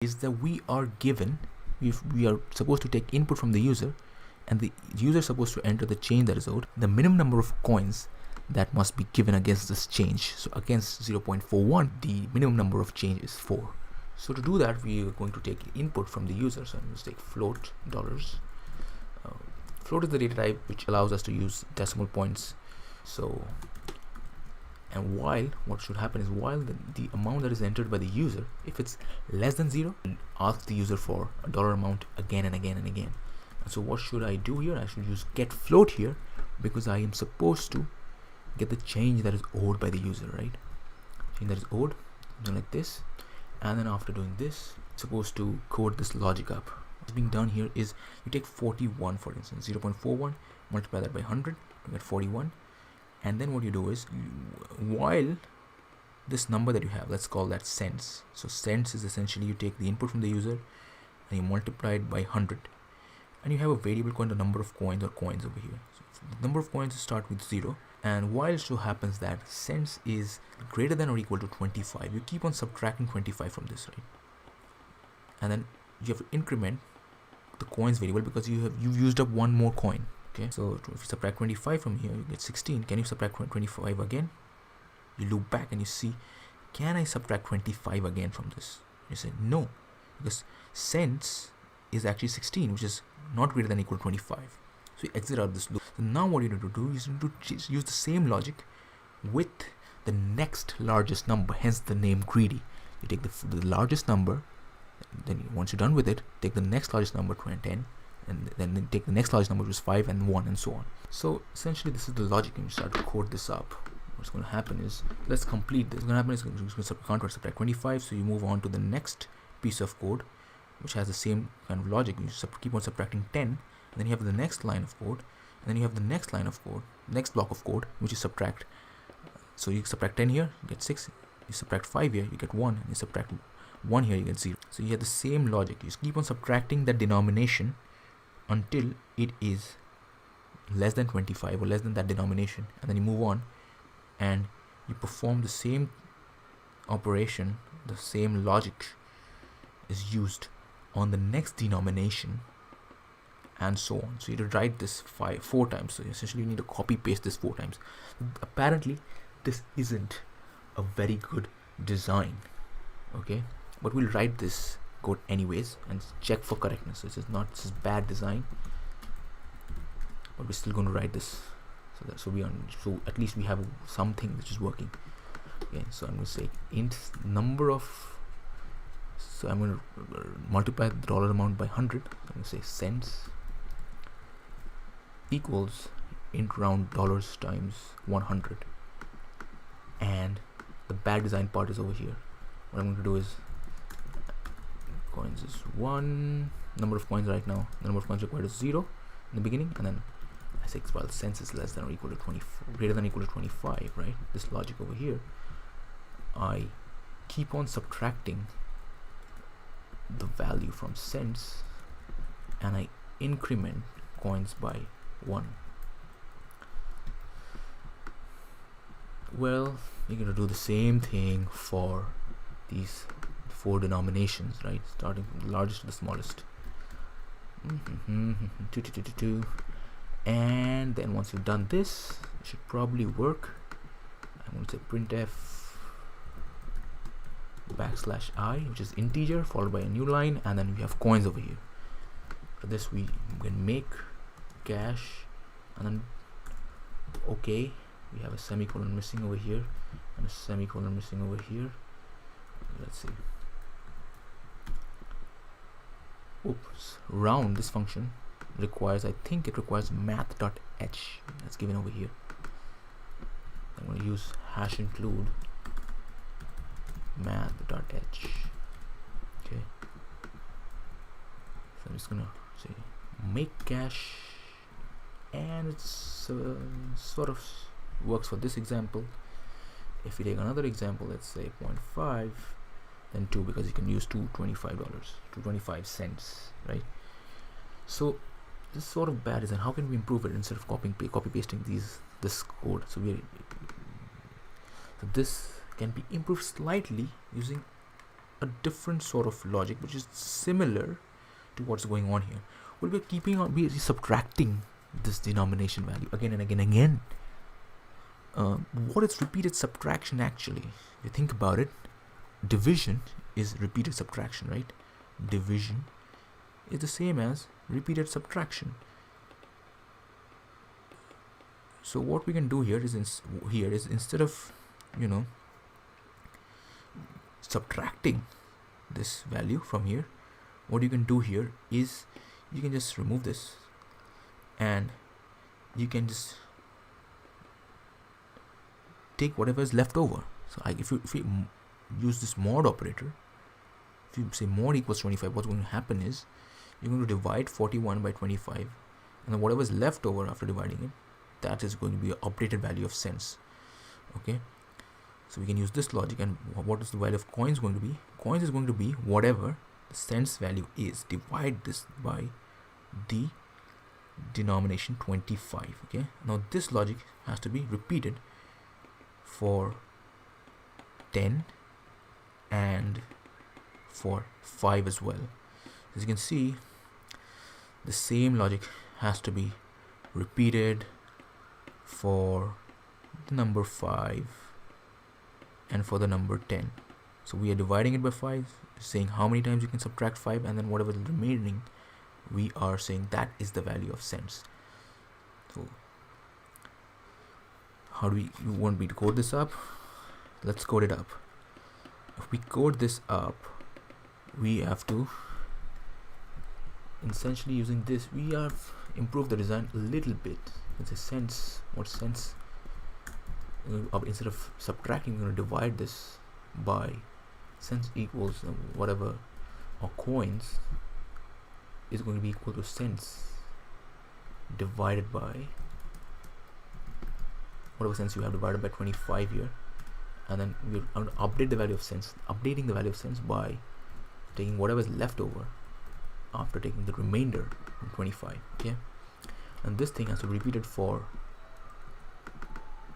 is that we are given, we are supposed to take input from the user, and the user is supposed to enter the change that is owed, the minimum number of coins that must be given against this change. So against 0.41, the minimum number of change is 4. So to do that, we are going to take input from the user. So I'm going to take float dollars. Float is the data type which allows us to use decimal points. So, and while, what should happen is while the amount that is entered by the user, if it's less than 0, ask the user for a dollar amount again and again and again. And so what should I do here? I should use get float here, because I am supposed to get the change that is owed by the user, right? Change that is owed, something like this. And then after doing this, supposed to code this logic up. What's being done here is you take 41, for instance, 0.41, multiply that by 100, you get 41. And then what you do is, while this number that you have, let's call that cents. So cents is essentially you take the input from the user and you multiply it by 100. And you have a variable called the number of coins or coins over here. So the number of coins start with 0. And while it so happens that cents is greater than or equal to 25, you keep on subtracting 25 from this, right? And then you have to increment the coins variable because you've used up one more coin. Okay, so if you subtract 25 from here, you get 16. Can you subtract 25 again? You loop back and you see, can I subtract 25 again from this? You say no, because cents is actually 16, which is not greater than or equal to 25. So you exit out this loop. So now what you need to do is you need to use the same logic with the next largest number, hence the name greedy. You take the largest number, then once you're done with it, take the next largest number, 10, and then take the next largest number, which is 5 and 1 and so on. So essentially this is the logic, and you start to code this up. What's going to happen is, let's complete this. What's going to happen is subtract 25, so you move on to the next piece of code, which has the same kind of logic. You keep on subtracting 10, and then you have the next line of code, and then you have the next line of code, next block of code, which is subtract. So you subtract 10 here, you get 6. You subtract 5 here, you get 1, and you subtract 1 here, you get 0. So you have the same logic. You just keep on subtracting that denomination until it is less than 25 or less than that denomination, and then you move on and you perform the same operation. The same logic is used on the next denomination and so on. So you need to write this 4 times. So essentially you need to copy paste this 4 times. Apparently this isn't a very good design, okay, but we'll write this code anyways and check for correctness. So this is bad design, but we're still going to write this so at least we have something which is working. Okay, so I'm going to say int number of, so I'm going to multiply the dollar amount by 100. I'm going to say cents equals int round dollars times 100, and the bad design part is over here. What I'm going to do is coins is 1, number of coins right now, the number of coins required is 0 in the beginning, and then I say well, cents is less than or equal to 24, greater than or equal to 25, right? This logic over here, I keep on subtracting the value from cents and I increment coins by 1. Well, you're going to do the same thing for these 4 denominations, right? Starting from the largest to the smallest. 2. And then once you've done this, it should probably work. I'm going to say printf \i, which is integer, followed by a new line, and then we have coins over here. For this we can make cash, and then okay, we have a semicolon missing over here and a semicolon missing over here. Let's see. Oops, round, this function requires, I think it requires math.h, that's given over here. I'm going to use hash include math.h. okay, so I'm just gonna say make cache, and it's sort of works for this example. If we take another example, let's say 0.5, then 2, because you can use $225 cents, right? So this is sort of bad design. How can we improve it instead of copy pasting this code? So this can be improved slightly using a different sort of logic which is similar to what's going on here. We'll be keeping on, we're subtracting this denomination value again and again and again. What is repeated subtraction actually? If you think about it, division is repeated subtraction, right? Division is the same as repeated subtraction. So what we can do here is instead of, you know, subtracting this value from here, what you can do here is you can just remove this and you can just take whatever is left over. So if we use this mod operator, if you say mod equals 25, what's going to happen is you're going to divide 41 by 25, and then whatever is left over after dividing it, that is going to be an updated value of cents. Okay, so we can use this logic. And what is the value of coins going to be? Coins is going to be whatever the cents value is, divide this by the denomination 25. Okay, now this logic has to be repeated for 10 and for 5 as well. As you can see, the same logic has to be repeated for the number 5 and for the number 10. So we are dividing it by 5, saying how many times you can subtract 5, and then whatever is remaining, we are saying that is the value of cents. So how do you want me to code this up? Let's code it up. If we code this up, we have to, essentially using this, we have improved the design a little bit. It's a cents. What cents? Instead of subtracting, we're going to divide this by cents equals whatever, or coins is going to be equal to cents divided by whatever cents you have divided by 25 here. And then we're going to update the value of cents, updating the value of cents by taking whatever is left over after taking the remainder from 25. Okay, and this thing has to be repeated for,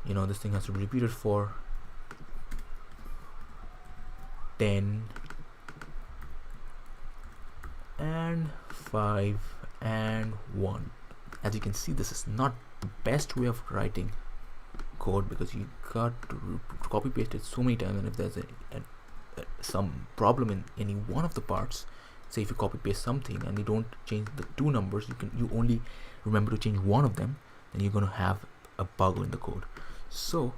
you know, this thing has to be repeated for 10 and 5 and 1. As you can see, this is not the best way of writing code, because you got to copy paste it so many times, and if there's some problem in any one of the parts, say if you copy paste something and you don't change the two numbers, you only remember to change one of them, then you're going to have a bug in the code. So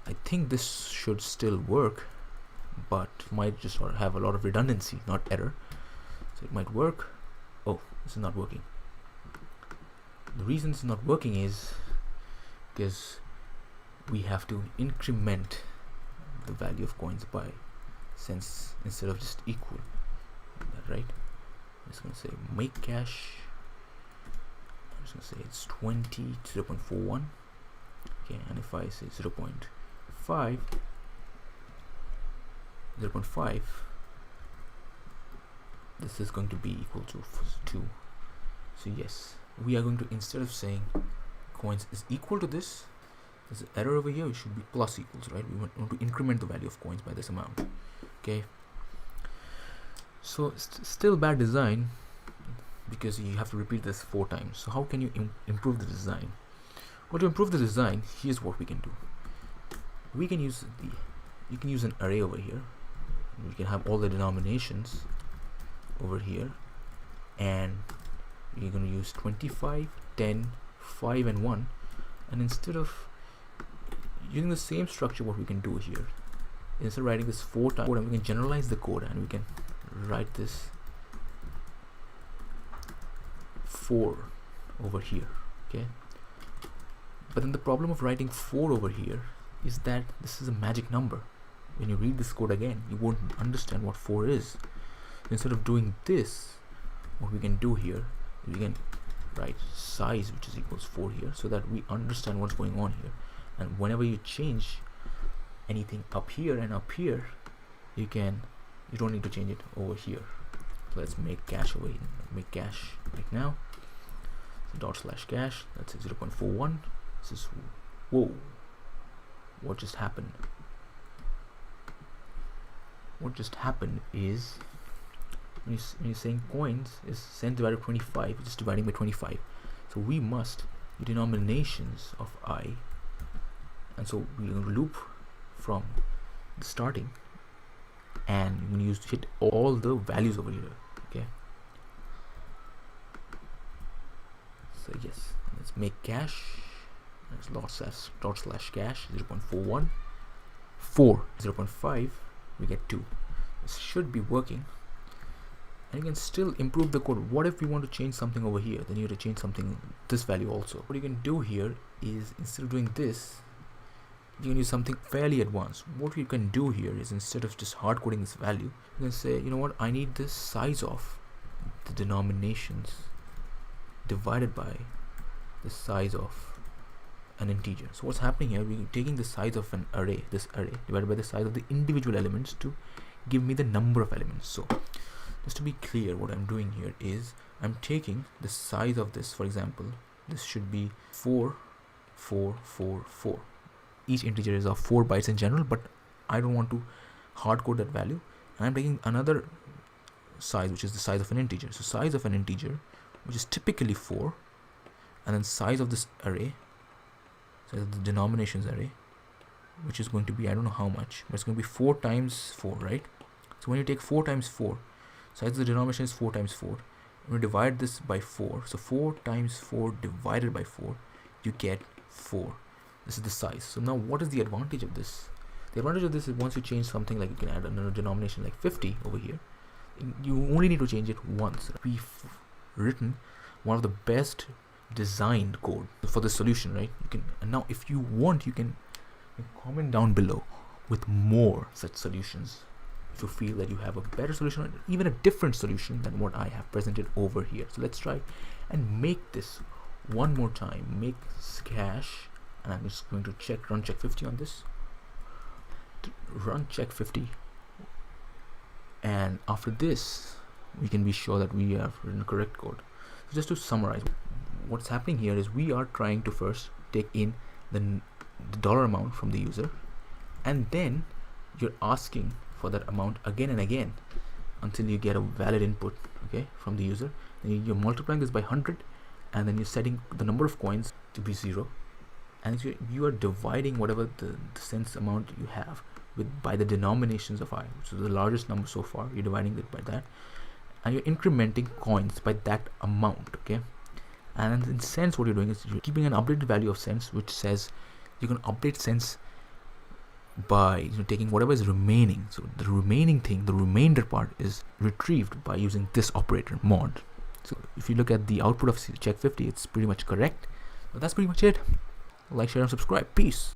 I think this should still work, but might just have a lot of redundancy, not error. So it might work. Oh, this is not working. The reason it's not working is because we have to increment the value of coins by cents instead of just equal. Right? I'm just going to say make cash. I'm just going to say it's 20 0.41. Okay, and if I say 0.5, this is going to be equal to 2. So yes, we are going to, instead of saying coins is equal to this, there's an error over here, it should be plus equals, right? We want to increment the value of coins by this amount. Okay, so still bad design, because you have to repeat this 4 times. So how can you improve the design? Well, to improve the design, here's what we can do. We can use you can use an array over here. We can have all the denominations over here, and you're going to use 25, 10, 5 and 1, and instead of using the same structure, what we can do here, instead of writing this 4 times, we can generalize the code, and we can write this 4 over here. Okay, but then the problem of writing 4 over here is that this is a magic number. When you read this code again, you won't understand what 4 is. Instead of doing this, what we can do here is we can write size, which is equals 4 here, so that we understand what's going on here. And whenever you change anything up here and up here, you don't need to change it over here. So let's make cache over here. Make cache right now. So /cache. That's 0.41. This is, whoa, what just happened? what just happened is when you're saying coins is cents divided by 25, it's just dividing by 25. So we must the denominations of I, and so we're going to loop from the starting, and you're going to hit all the values over here. Okay. So yes, let's make cash. Let's dot slash cash 0.41 4 0.5. We get 2. This should be working. And you can still improve the code. What if we want to change something over here? Then you have to change something, this value also. What you can do here is, instead of doing this, you can use something fairly advanced. What you can do here is, instead of just hard coding this value, you can say, you know what, I need the size of the denominations divided by the size of an integer. So what's happening here, we're taking the size of an array, this array, divided by the size of the individual elements to give me the number of elements. So just to be clear, what I'm doing here is I'm taking the size of this. For example, this should be 4 4 4 4. Each integer is of 4 bytes in general, but I don't want to hard code that value, and I'm taking another size, which is the size of an integer. So size of an integer, which is typically 4, and then size of this array, size of the denominations array, which is going to be, I don't know how much, but it's going to be 4 times 4, right? So when you take 4 times 4, size of the denomination is 4 times 4. When you divide this by 4, so 4 times 4 divided by 4, you get 4. This is the size. So now what is the advantage of this? The advantage of this is, once you change something, like you can add another denomination like 50 over here, you only need to change it once. We've written one of the best designed code for the solution, right? You can, and now if you want, you can comment down below with more such solutions if you feel that you have a better solution, or even a different solution than what I have presented over here. So let's try and make this one more time. Make cash, and I'm just going to run check 50 on this. Run check 50, and after this we can be sure that we have written correct code. So just to summarize, what's happening here is we are trying to first take in the dollar amount from the user, and then you're asking for that amount again and again until you get a valid input, okay, from the user. Then you're multiplying this by 100, and then you're setting the number of coins to be 0, and you are dividing whatever the cents amount you have by the denominations of I, so the largest number so far, you're dividing it by that, and you're incrementing coins by that amount, okay. And in cents, what you're doing is you're keeping an updated value of cents, which says you can update cents by taking whatever is remaining. So the remaining thing, the remainder part, is retrieved by using this operator mod. So if you look at the output of check 50, it's pretty much correct. But that's pretty much it. Like, share, and subscribe. Peace.